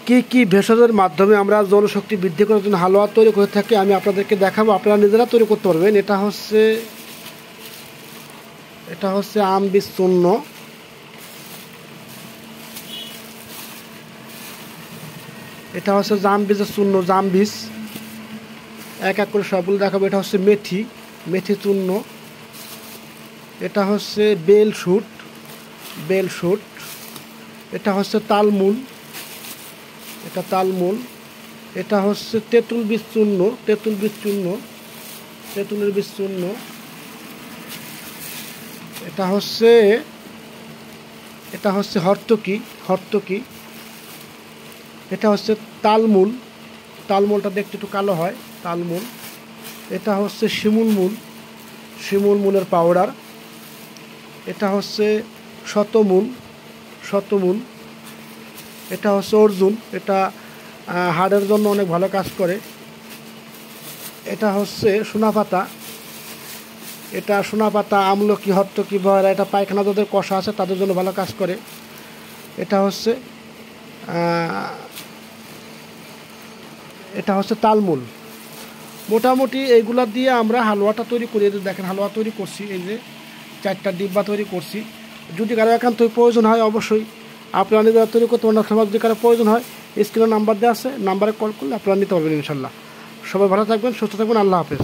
কি কি ভেষজের মাধ্যমে আমরা যৌনশক্তি বৃদ্ধি করার জন্য হালুয়া তৈরি করে থাকি আমি আপনাদেরকে দেখাবো, আপনারা নিজেরা তৈরি করতে পারবেন। এটা হচ্ছে আম বীজ চূর্ণ, এটা হচ্ছে জাম বীজের চূর্ণ, জাম বীজ এক এক করে সবগুলো দেখাবো। এটা হচ্ছে মেথি চূর্ণ, এটা হচ্ছে বেল শুট, এটা হচ্ছে তালমূল, এটা হচ্ছে তেঁতুলের বীজ চূর্ণ, এটা হচ্ছে হর্তকি, এটা হচ্ছে তালমূলটা দেখতে একটু কালো হয়, তালমূল। এটা হচ্ছে শিমুল মূলের পাউডার, এটা হচ্ছে শতমূল, এটা হচ্ছে অর্জুন, এটা হাড়ের জন্য অনেক ভালো কাজ করে। এটা হচ্ছে সোনাপাতা, আমলকি, হর্তকি, বয়রা, এটা পায়খানা যাদের কষা আছে তাদের জন্য ভালো কাজ করে। এটা হচ্ছে তালমূল। মোটামুটি এইগুলা দিয়ে আমরা হালুয়াটা তৈরি করি। দেখেন হালুয়া তৈরি করছি, এই যে 4টা ডিব্বা তৈরি করছি। যদি কারো একান্ত প্রয়োজন হয় অবশ্যই আপনারা নিজেরা তৈরি করতে পারেন, অথবা যদি কারো প্রয়োজন হয় স্ক্রিনে নাম্বার দেওয়া আছে, নাম্বারে কল করলে আপনারা নিতে পারবেন ইনশাল্লাহ। সবাই ভালো থাকবেন, সুস্থ থাকবেন, আল্লাহ হাফেজ।